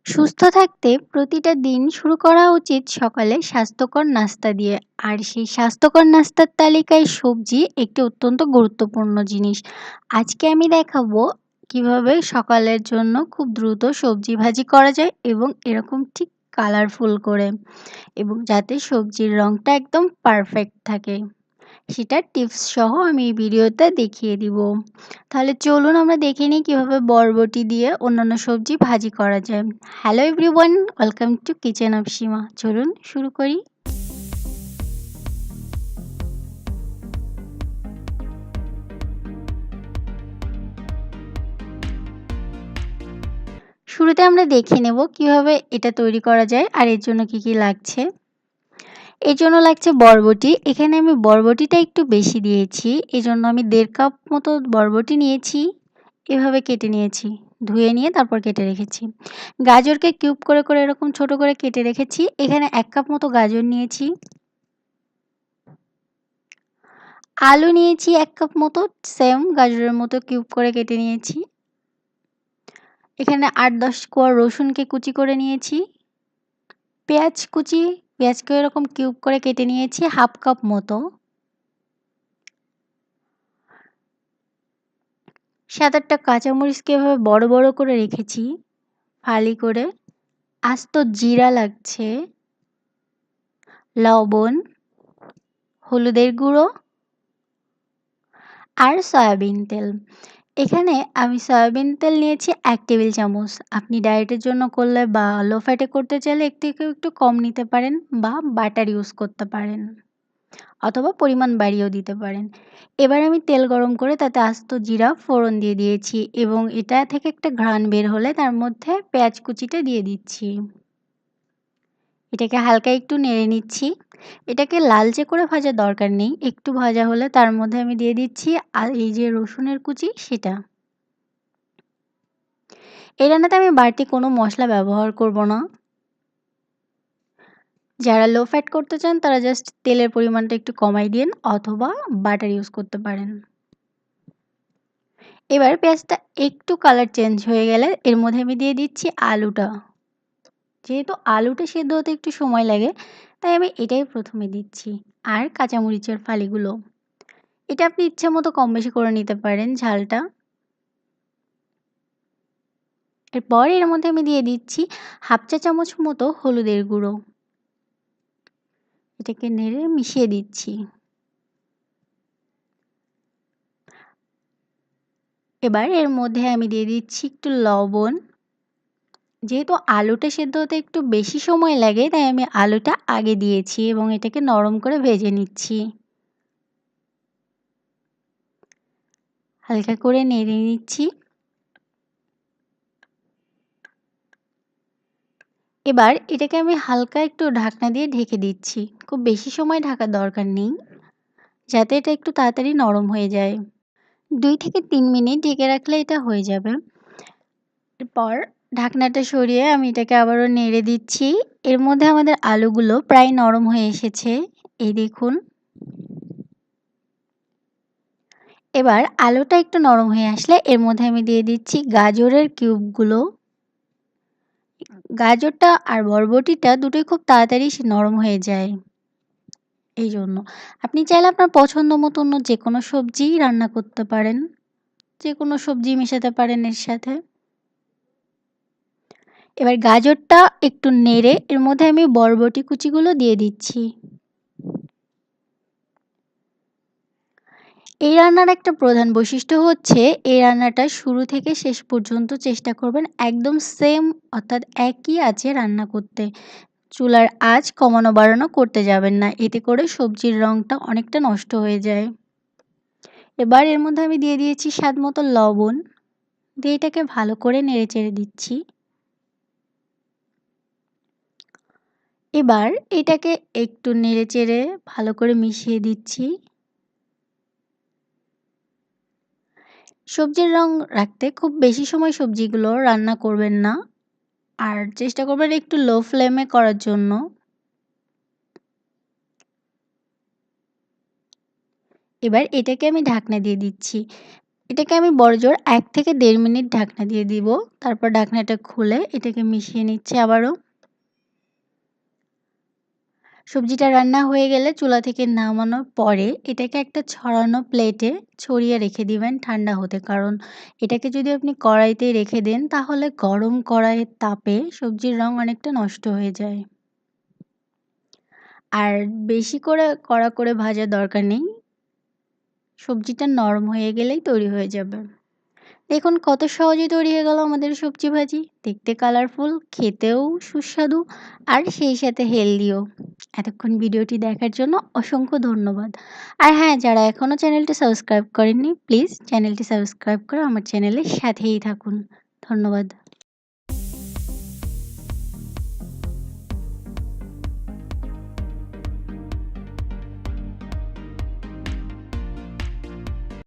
সুস্থ থাকতে প্রতিটা দিন শুরু করা উচিত সকালে স্বাস্থ্যকর নাস্তা দিয়ে। আর সেই স্বাস্থ্যকর নাস্তার তালিকায় সবজি একটি অত্যন্ত গুরুত্বপূর্ণ জিনিস। আজকে আমি দেখাবো কিভাবে সকালের জন্য খুব দ্রুত সবজি ভাজি করা যায় এবং এরকম ঠিক কালারফুল করে, এবং যাতে সবজির রংটা একদম পারফেক্ট থাকে, সেটার টিপস সহ আমি এই ভিডিওতে দেখিয়ে দিব। তাহলে চলুন আমরা দেখে নিই কিভাবে বরবটি দিয়ে অন্যান্য সবজি ভাজি করা যায়। Hello everyone, welcome to kitchen of Seema. চলুন শুরু করি। শুরুতে আমরা দেখে নেব কিভাবে এটা তৈরি করা যায় আর এর জন্য কি কি লাগছে। এর জন্য লাগছে বরবটি। এখানে আমি বরবটিটা একটু বেশি দিয়েছি, এজন্য আমি ১.৫ কাপ মতো বরবটি নিয়েছি। এভাবে কেটে নিয়েছি, ধুয়ে নিয়ে তারপর কেটে রেখেছি। গাজরকে কিউব করে করে এরকম ছোট করে কেটে রেখেছি। এখানে ১ কাপ মতো গাজর নিয়েছি। আলু নিয়েছি ১ কাপ মতো, সেম গাজরের মতো কিউব করে কেটে নিয়েছি। এখানে ৮-১০ কোয়া রসুনকে কুচি করে নিয়েছি। পেঁয়াজ কুচি, পেঁয়াজকে এরকম কিউব করে কেটে নিয়েছি ১/২ কাপ মতো। ৭-৮টা কাঁচামরিচকে এভাবে বড় বড় করে রেখেছি ফালি করে। আস্ত জিরা লাগছে, লবণ, হলুদের গুঁড়ো আর সয়াবিন তেল। এখানে আমি সয়াবিন তেল নিয়েছি ১ টেবিল চামচ। আপনি ডায়েটের জন্য করলে বা লো ফ্যাটে করতে চাইলে এর থেকেও একটু কম নিতে পারেন, বা বাটার ইউজ করতে পারেন, অথবা পরিমাণ বাড়িয়েও দিতে পারেন। এবার আমি তেল গরম করে তাতে আস্ত জিরা ফোড়ন দিয়ে দিয়েছি, এবং এটা থেকে একটা ঘ্রাণ বের হলে তার মধ্যে পেঁয়াজ কুচিটা দিয়ে দিচ্ছি। এটাকে হালকা একটু নেড়ে নিচ্ছি। এটাকে লালচে করে ভাজার দরকার নেই, একটু ভাজা হলে তার মধ্যে আমি দিয়ে দিচ্ছি আর এই যে রসুনের কুচি সেটা। এই রান্নাতে আমি বাড়তি কোনো মশলা ব্যবহার করব না। যারা লো ফ্যাট করতে চান তারা জাস্ট তেলের পরিমাণটা একটু কমাই দিন, অথবা বাটার ইউজ করতে পারেন। এবার পেঁয়াজটা একটু কালার চেঞ্জ হয়ে গেলে এর মধ্যে আমি দিয়ে দিচ্ছি আলুটা। যেহেতু আলুটা সেদ্ধ হতে একটু সময় লাগে, তাই আমি এটাই প্রথমে দিচ্ছি। আর কাঁচামরিচের ফালিগুলো। এটা আপনি ইচ্ছে মতো কম বেশি করে নিতে পারেন ঝালটা। এরপর এর মধ্যে আমি দিয়ে দিচ্ছি 1/2 চা চামচ মতো হলুদের গুঁড়ো। এটাকে নেড়ে মিশিয়ে দিচ্ছি। এবার এর মধ্যে আমি দিয়ে দিচ্ছি একটু লবণ। যেহেতু আলুটা সেদ্ধ হতে একটু বেশি সময় লাগে, তাই আমি আলুটা আগে দিয়েছি এবং এটাকে নরম করে ভেজে নিচ্ছি। হালকা করে নেড়ে নিচ্ছি। এবার এটাকে আমি হালকা একটু ঢাকনা দিয়ে ঢেকে দিচ্ছি। খুব বেশি সময় ঢাকার দরকার নেই, যাতে এটা একটু তাড়াতাড়ি নরম হয়ে যায়। ২ থেকে ৩ মিনিট ঢেকে রাখলে এটা হয়ে যাবে। এরপর ঢাকনাটা সরিয়ে আমি এটাকে আবারও নেড়ে দিচ্ছি। এর মধ্যে আমাদের আলুগুলো প্রায় নরম হয়ে এসেছে। এই দেখুন। এবার আলুটা একটু নরম হয়ে আসলে এর মধ্যে আমি দিয়ে দিচ্ছি গাজরের কিউবগুলো। গাজরটা আর বরবটিটা দুটোই খুব তাড়াতাড়ি নরম হয়ে যায়। এইজন্য আপনি চাইলে আপনার পছন্দ মতো অন্য যেকোনো সবজিই রান্না করতে পারেন। যেকোনো সবজি মেশাতে পারেন এর সাথে। এবার গাজরটা একটু নেড়ে এর মধ্যে আমি বরবটি কুচিগুলো দিয়ে দিচ্ছি। এই রান্নার একটা প্রধান বৈশিষ্ট্য হচ্ছে, এই রান্নাটা শুরু থেকে শেষ পর্যন্ত চেষ্টা করবেন একদম সেম, অর্থাৎ একই আঁচে রান্না করতে। চুলার আঁচ কমানো বাড়ানো করতে যাবেন না, এতে করে সবজির রঙটা অনেকটা নষ্ট হয়ে যায়। এবার এর মধ্যে আমি দিয়ে দিয়েছি স্বাদ মতো লবণ, দিয়ে এটাকে ভালো করে নেড়েচেড়ে দিচ্ছি। এবার এটাকে একটু নেড়েচেড়ে ভালো করে মিশিয়ে দিচ্ছি। সবজির রং রাখতে খুব বেশি সময় সবজিগুলো রান্না করবেন না, আর চেষ্টা করবেন একটু লো ফ্লেমে করার জন্য। এবার এটাকে আমি ঢাকনা দিয়ে দিচ্ছি। এটাকে আমি বড়জোর ১ থেকে ১.৫ মিনিট ঢাকনা দিয়ে দিব। তারপর ঢাকনাটা খুলে এটাকে মিশিয়ে নিচ্ছি আবারও। সবজিটা রান্না হয়ে গেলে চুলা থেকে নামানোর পরে এটাকে একটা ছড়ানো প্লেটে ছড়িয়ে রেখে দিবেন ঠান্ডা হতে। কারণ এটাকে যদি আপনি কড়াইতে রেখে দেন তাহলে গরম কড়াইয়ের তাপে সবজির রং অনেকটা নষ্ট হয়ে যায়। আর বেশি করে কড়া করে ভাজার দরকার নেই। সবজিটা নরম হয়ে গেলেই তৈরি হয়ে যাবে। দেখুন কত সহজে তৈরি হয়ে গেল আমাদের সবজি ভাজি। দেখতে কালারফুল, খেতেও সুস্বাদু আর সেই সাথে হেলদিও। এতক্ষণ ভিডিওটি দেখার জন্য অসংখ্য ধন্যবাদ। আর হ্যাঁ, যারা এখনও চ্যানেলটি সাবস্ক্রাইব করেননি প্লিজ চ্যানেলটি সাবস্ক্রাইব করে আমার চ্যানেলের সাথেই থাকুন। ধন্যবাদ।